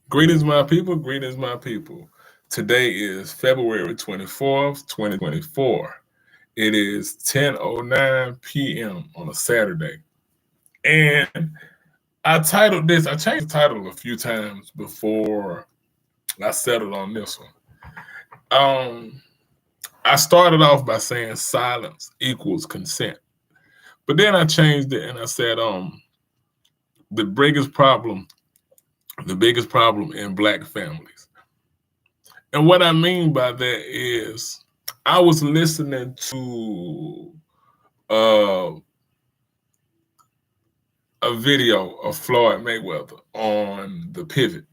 Greetings, my people. Greetings, my people. Today is February 24th, 2024. It is 10:09 p.m. on a Saturday. And I titled this, I changed the title a few times before I settled on this one. Um, I started off by saying silence equals consent. But then I changed it and I said, the biggest problem, the biggest problem in black families. And what I mean by that is I was listening to uh, a video of Floyd Mayweather on the Pivot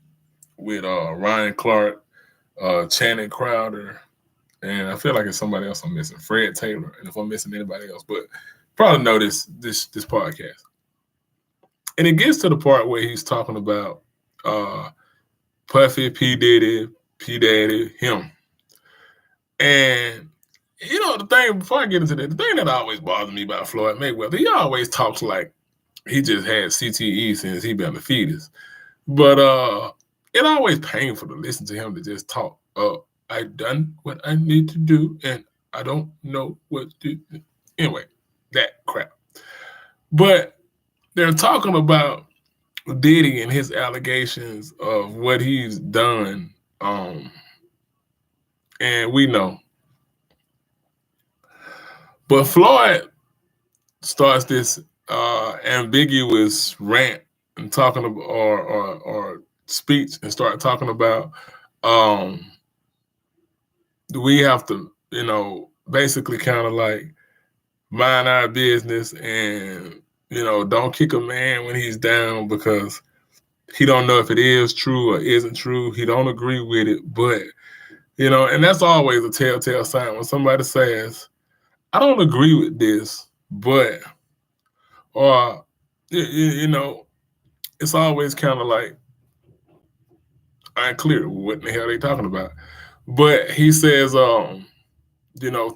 with Ryan Clark, Channing Crowder, and I feel like it's somebody else I'm missing, Fred Taylor, and if I'm missing anybody else, but probably know this podcast. And it gets to the part where he's talking about uh, Puffy, P Diddy, P Daddy, him, and the thing, before I get into that, the thing that always bothers me about Floyd Mayweather, he always talks like he just had CTE since he been a fetus. But it always painful to listen to him to just talk. I done what I need to do, and I don't know what to do. Anyway, that crap. But they're talking about Diddy and his allegations of what he's done. And we know. But Floyd starts this ambiguous rant and talking about or speech and start talking about we have to, basically kind of like mind our business and don't kick a man when he's down because he don't know if it is true or isn't true. He don't agree with it, but and that's always a telltale sign when somebody says, I don't agree with this, but, or, it's always kind of like unclear what the hell they talking about. But he says,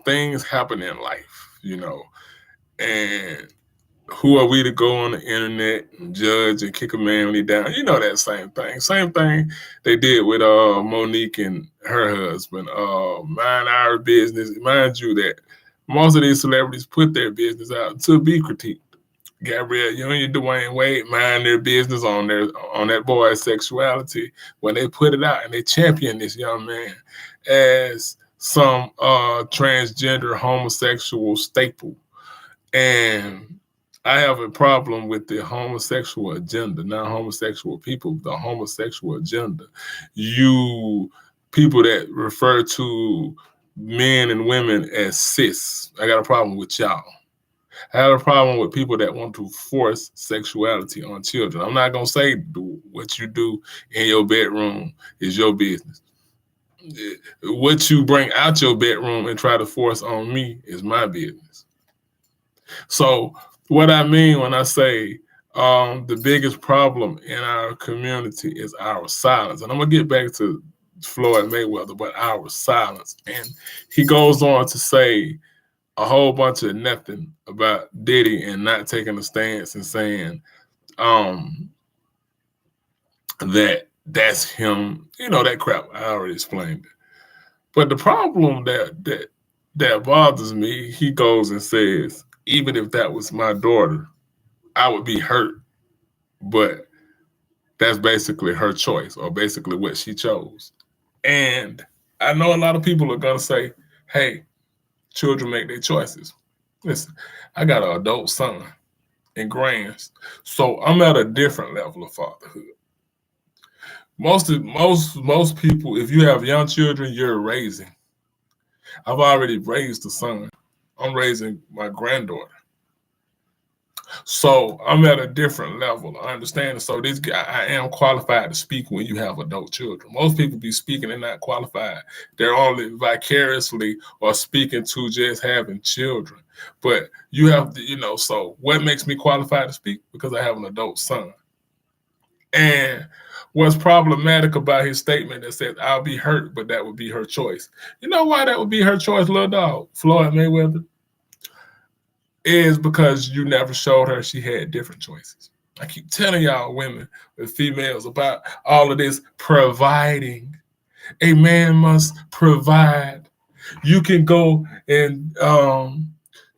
things happen in life, and who are we to go on the internet and judge and kick a man when he down? That same thing. Same thing they did with Monique and her husband. Mind our business. Mind you that most of these celebrities put their business out to be critiqued. Gabrielle Union, Dwayne Wade mind their business on that boy's sexuality when they put it out and they champion this young man as some transgender homosexual staple. And I have a problem with the homosexual agenda, not homosexual people, the homosexual agenda. You people that refer to men and women as cis, I got a problem with y'all. I have a problem with people that want to force sexuality on children. I'm not going to say what you do in your bedroom is your business. What you bring out your bedroom and try to force on me is my business. So what I mean when I say the biggest problem in our community is our silence. And I'm going to get back to Floyd Mayweather, but our silence. And he goes on to say a whole bunch of nothing about Diddy and not taking a stance and saying that that's him. That crap. I already explained it. But the problem that bothers me, he goes and says, even if that was my daughter, I would be hurt. But that's basically her choice or basically what she chose. And I know a lot of people are going to say, hey, children make their choices. Listen, I got an adult son and grands, so I'm at a different level of fatherhood. Most people, if you have young children, you're raising. I've already raised a son. I'm raising my granddaughter. So I'm at a different level. I understand. So this guy, I am qualified to speak when you have adult children. Most people be speaking and not qualified. They're only vicariously or speaking to just having children. But you have to, so what makes me qualified to speak? Because I have an adult son. And what's problematic about his statement that says, I'll be hurt, but that would be her choice. You know why that would be her choice, little dog? Floyd Mayweather? Is because you never showed her she had different choices. I keep telling y'all women and females about all of this providing. A man must provide. You can go and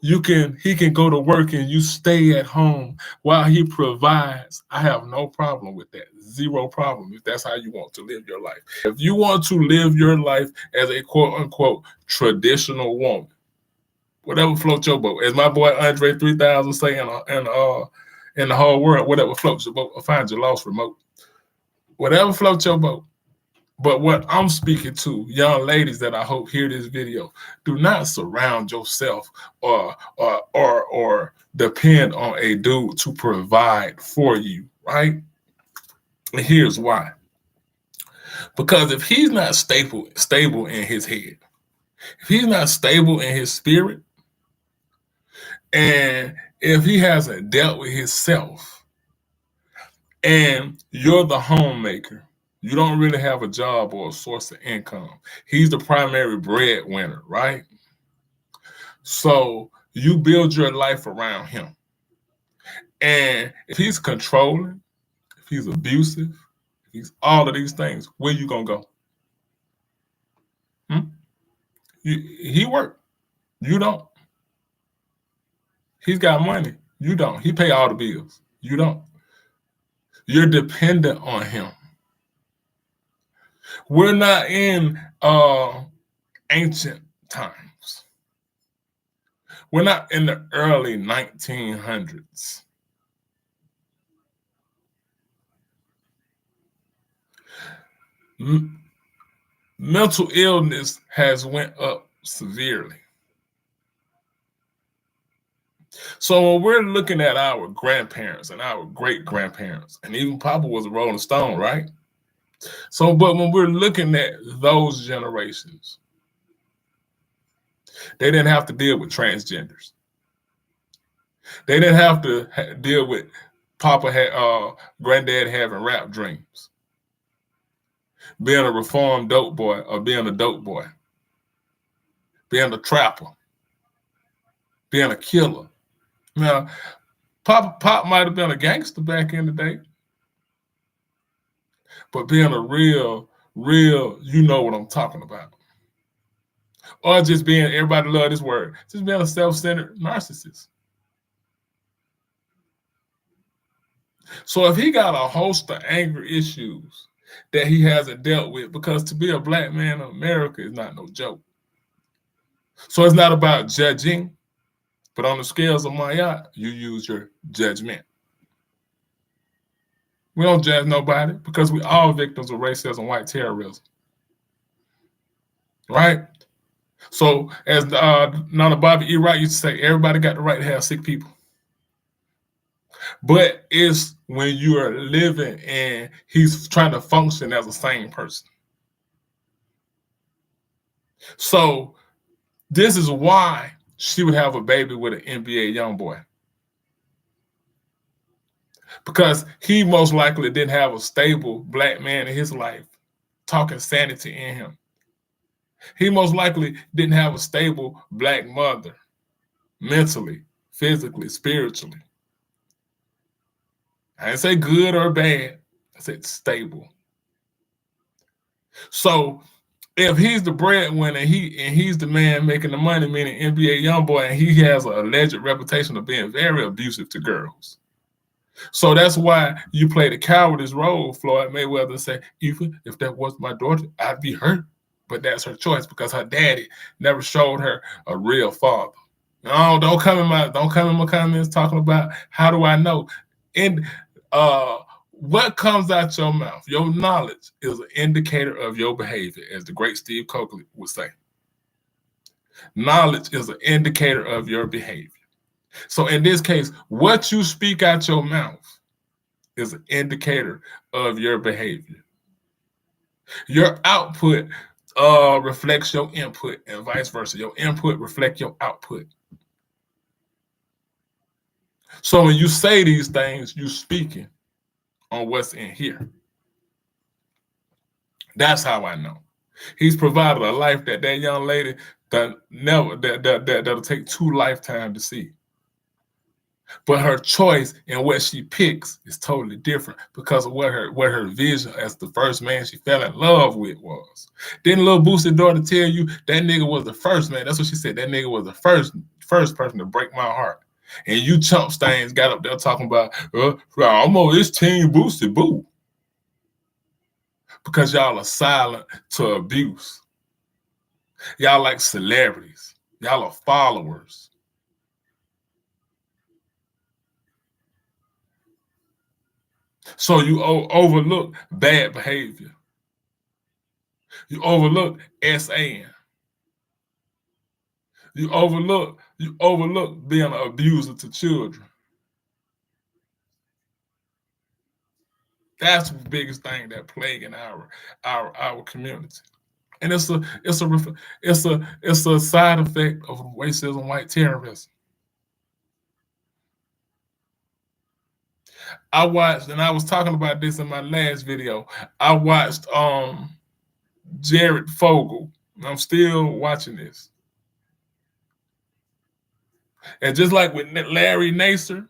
he can go to work and you stay at home while he provides. I have no problem with that. Zero problem if that's how you want to live your life. If you want to live your life as a quote unquote traditional woman, whatever floats your boat. As my boy Andre 3000 say in the whole world, whatever floats your boat, find your lost remote. Whatever floats your boat. But what I'm speaking to, young ladies that I hope hear this video, do not surround yourself or depend on a dude to provide for you, right? And here's why. Because if he's not stable in his head, if he's not stable in his spirit, and if he hasn't dealt with himself, and you're the homemaker, you don't really have a job or a source of income. He's the primary breadwinner, right? So you build your life around him. And if he's controlling, if he's abusive, if he's all of these things, where you gonna go? He work. You don't. He's got money. You don't. He pay all the bills. You don't. You're dependent on him. We're not in ancient times. We're not in the early 1900s. Mental illness has went up severely. So when we're looking at our grandparents and our great-grandparents, and even Papa was a Rolling Stone, right? So, but when we're looking at those generations, they didn't have to deal with transgenders. They didn't have to deal with granddad having rap dreams, being a reformed dope boy or being a dope boy, being a trapper, being a killer. Now, Pop might have been a gangster back in the day, but being a real, you know what I'm talking about. Or just being, everybody love this word, just being a self-centered narcissist. So if he got a host of anger issues that he hasn't dealt with, because to be a black man in America is not no joke. So it's not about judging, but on the scales of Maya, you use your judgment. We don't judge nobody because we all victims of racism, white terrorism. Right? So as Nana Bobby E. Wright used to say, everybody got the right to have sick people. But it's when you are living and he's trying to function as a sane person. So this is why she would have a baby with an NBA young boy. Because he most likely didn't have a stable black man in his life talking sanity in him. He most likely didn't have a stable black mother mentally, physically, spiritually. I didn't say good or bad. I said stable. So if he's the breadwinner and he's the man making the money, meaning NBA young boy, and he has an alleged reputation of being very abusive to girls. So that's why you play the cowardice role, Floyd Mayweather, and say, even if that was my daughter, I'd be hurt. But that's her choice because her daddy never showed her a real father. No, don't come in my comments talking about how do I know. And what comes out your mouth, your knowledge is an indicator of your behavior, as the great Steve Fogle would say. Knowledge is an indicator of your behavior. So in this case, what you speak out your mouth is an indicator of your behavior. Your output reflects your input and vice versa. Your input reflects your output. So when you say these things, you're speaking on what's in here. That's how I know. He's provided a life that young lady that'll take 2 lifetimes to see. But her choice and what she picks is totally different because of what her vision as the first man she fell in love with was. Didn't little Boosie's daughter tell you that nigga was the first man? That's what she said. That nigga was the first person to break my heart. And you chump stains got up there talking about, I'm on this team Boosie boo. Because y'all are silent to abuse. Y'all like celebrities. Y'all are followers. So you overlook bad behavior. You overlook SAN. You overlook being an abuser to children. That's the biggest thing that plaguing our community. And it's a side effect of racism, white terrorism. I watched, and I was talking about this in my last video. I watched Jared Fogle. I'm still watching this. And just like with Larry Nassar,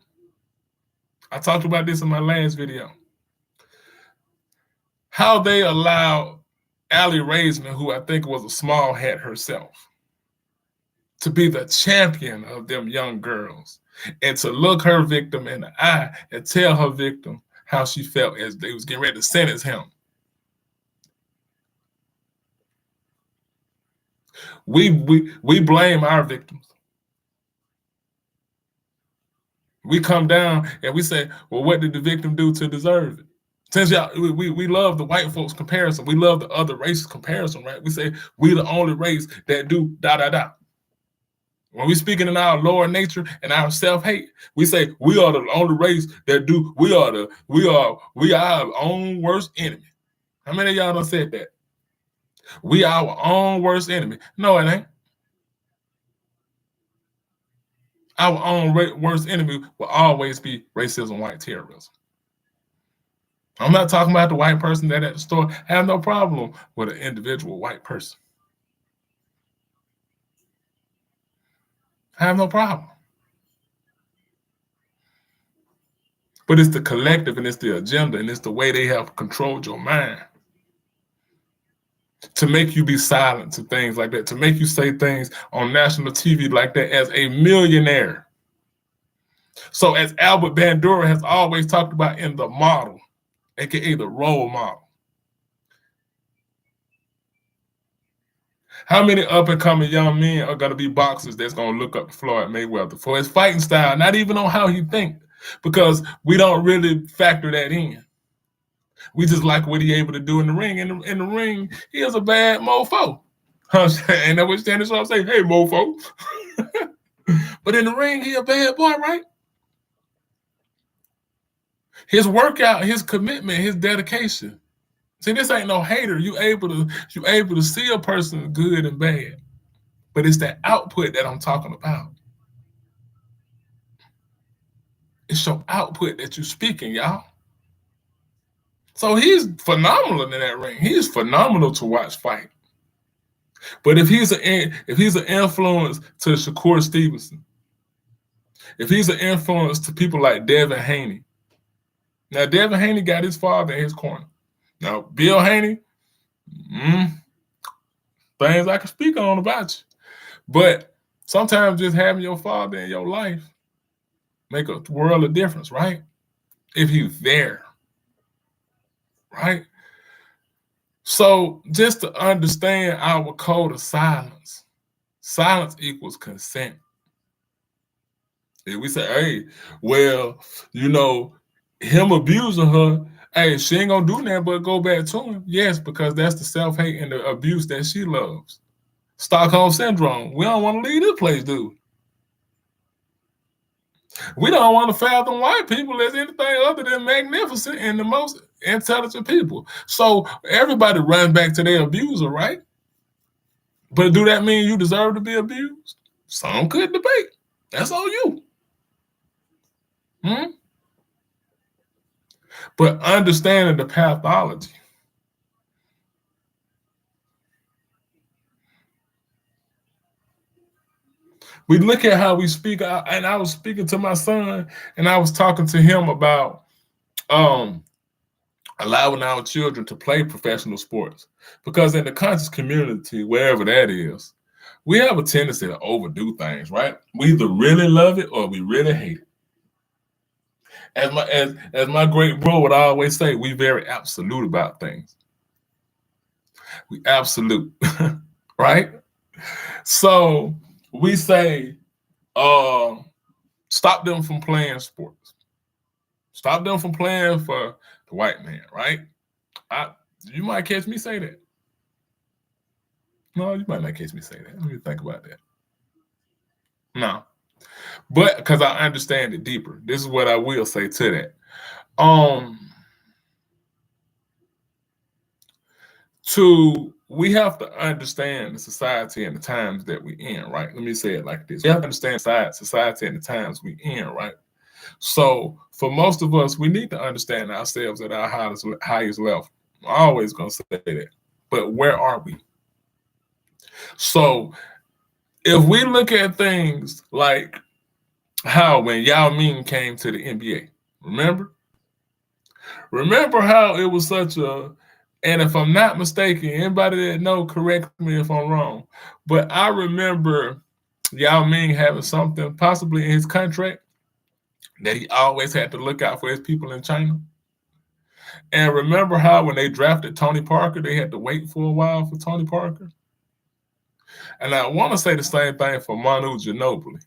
I talked about this in my last video. How they allowed Allie Raisman, who I think was a small hat herself, to be the champion of them young girls and to look her victim in the eye and tell her victim how she felt as they was getting ready to sentence him. We blame our victims. We come down and we say, well, what did the victim do to deserve it? Since y'all, we love the white folks comparison. We love the other races comparison, right? We say we the only race that do da da da. When we speaking in our lower nature and our self-hate, we say we are the only race that do. We are our own worst enemy. How many of y'all done said that? We are our own worst enemy. No, it ain't. Our own worst enemy will always be racism, white terrorism. I'm not talking about the white person that at the store have no problem with an individual white person. I have no problem. But it's the collective and it's the agenda and it's the way they have controlled your mind to make you be silent to things like that, to make you say things on national TV like that as a millionaire. So as Albert Bandura has always talked about in The Model, aka the role model, how many up-and-coming young men are going to be boxers that's going to look up to Floyd Mayweather for his fighting style, not even on how he thinks, because we don't really factor that in. We just like what he able to do in the ring. In the ring, he is a bad mofo. And that was standing so I'm saying, hey, mofo. But in the ring, he a bad boy, right? His workout, his commitment, his dedication. See, this ain't no hater. You able to see a person good and bad. But it's that output that I'm talking about. It's your output that you're speaking, y'all. So he's phenomenal in that ring. He's phenomenal to watch fight. But if he's an influence to Shakur Stevenson, if he's an influence to people like Devin Haney, now Devin Haney got his father in his corner. Now Bill Haney, things I can speak on about you, but sometimes just having your father in your life make a world of difference, right? If he's there, right? So just to understand our code of silence, silence equals consent. If we say, hey, well, him abusing her, hey, she ain't gonna do nothing but go back to him. Yes, because that's the self-hate and the abuse that she loves. Stockholm Syndrome. We don't want to leave this place, dude. We don't want to fathom white people as anything other than magnificent and the most intelligent people. So everybody runs back to their abuser, right? But do that mean you deserve to be abused? Some could debate. That's on you. But understanding the pathology. We look at how we speak, and I was speaking to my son, and I was talking to him about um, allowing our children to play professional sports, because in the conscious community, wherever that is, we have a tendency to overdo things, right? We either really love it or we really hate it. As my great bro would always say, we very absolute about things. We absolute, right? So we say, uh, stop them from playing sports. Stop them from playing for the white man, right? I, you might catch me say that. No, you might not catch me say that. Let me think about that. No, but because I understand it deeper, this is what I will say to that. Um, we have to understand the society and the times that we in, right? Let me say it like this: we have to understand society and the times we in, right? So for most of us, we need to understand ourselves at our highest level. I'm always gonna say that. But where are we? So if we look at things like how when Yao Ming came to the NBA, remember? Remember how it was such a, and if I'm not mistaken, anybody that know, correct me if I'm wrong, but I remember Yao Ming having something possibly in his contract that he always had to look out for his people in China. And remember how when they drafted Tony Parker, they had to wait for a while for Tony Parker? And I want to say the same thing for Manu Ginobili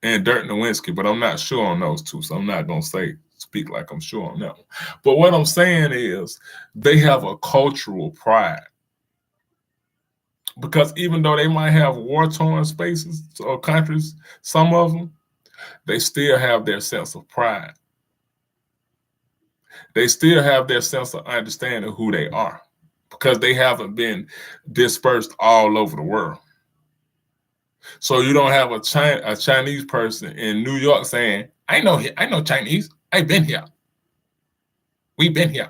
and Dirk Nowitzki, but I'm not sure on those two, so I'm not going to speak like I'm sure on that one. But what I'm saying is they have a cultural pride. Because even though they might have war-torn spaces or countries, some of them, they still have their sense of pride. They still have their sense of understanding who they are because they haven't been dispersed all over the world. So you don't have a Chinese person in New York saying, I know Chinese. I've been here. We've been here.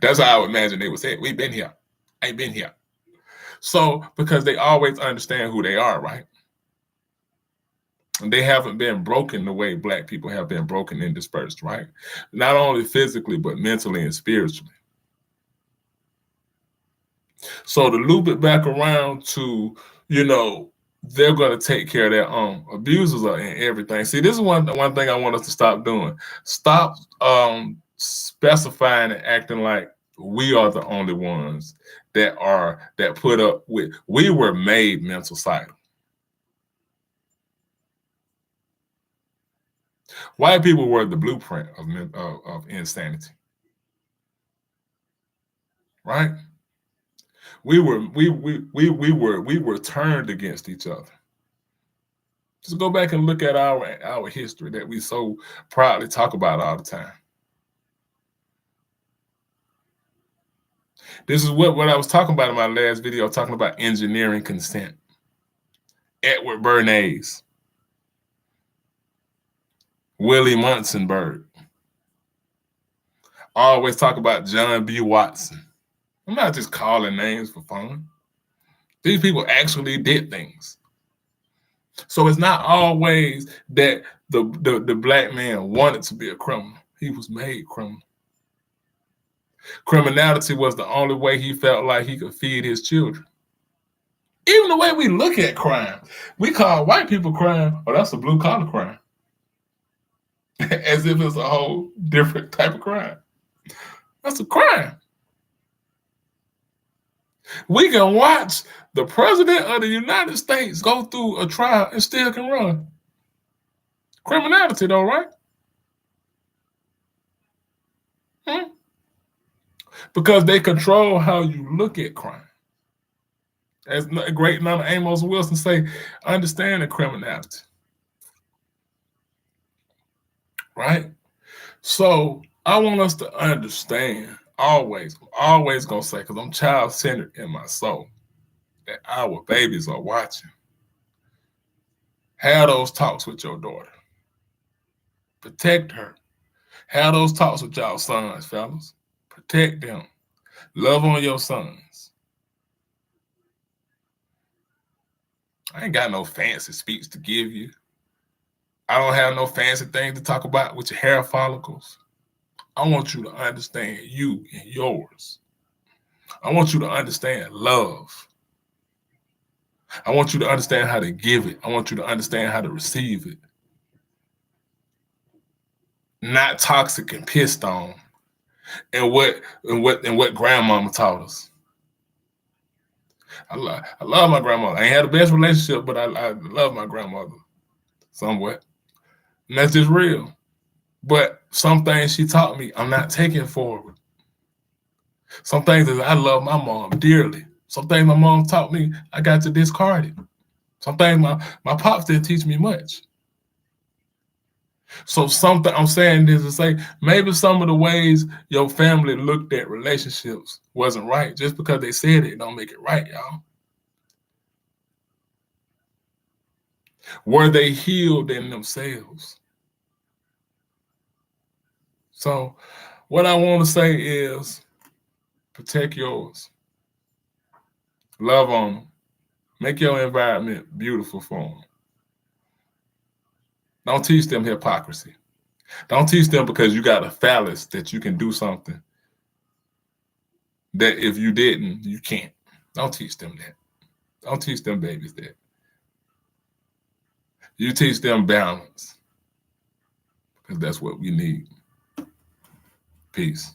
That's how I would imagine they would say it. We've been here. I've been here. So because they always understand who they are, right? And they haven't been broken the way Black people have been broken and dispersed, right? Not only physically, but mentally and spiritually. So to loop it back around to, they're going to take care of their own. Abusers are in everything. See, this is one thing I want us to stop doing. Stop specifying and acting like we are the only ones that put up with. We were made mental cycle. White people were the blueprint of insanity, right? We were turned against each other. Just go back and look at our history that we so proudly talk about all the time. This is what I was talking about in my last video, talking about engineering consent. Edward Bernays, Willie Munsonberg. I always talk about John B. Watson. I'm not just calling names for fun. These people actually did things. So it's not always that the Black man wanted to be a criminal. He was made criminal. Criminality was the only way he felt like he could feed his children. Even the way we look at crime, we call white people crime, oh, that's a blue collar crime. As if it's a whole different type of crime. That's a crime. We can watch the president of the United States go through a trial and still can run. Criminality though, right? Because they control how you look at crime. As great Mama Amos Wilson say, understand the criminality. Right? So I want us to understand, always going to say, because I'm child-centered in my soul, that our babies are watching. Have those talks with your daughter. Protect her. Have those talks with y'all sons, fellas. Protect them. Love on your sons. I ain't got no fancy speech to give you. I don't have no fancy things to talk about with your hair follicles. I want you to understand you and yours. I want you to understand love. I want you to understand how to give it. I want you to understand how to receive it. Not toxic and pissed on. And what grandmama taught us. I love my grandmother. I ain't had the best relationship, but I love my grandmother somewhat. And that's just real. But some things she taught me, I'm not taking forward. Some things that I love my mom dearly. Some things my mom taught me, I got to discard it. Some things my pops didn't teach me much. So something I'm saying this to say, maybe some of the ways your family looked at relationships wasn't right. Just because they said it, don't make it right, y'all. Were they healed in themselves? So what I want to say is protect yours. Love on them. Make your environment beautiful for them. Don't teach them hypocrisy. Don't teach them because you got a phallus that you can do something that if you didn't, you can't. Don't teach them that. Don't teach them babies that. You teach them balance because that's what we need. Peace.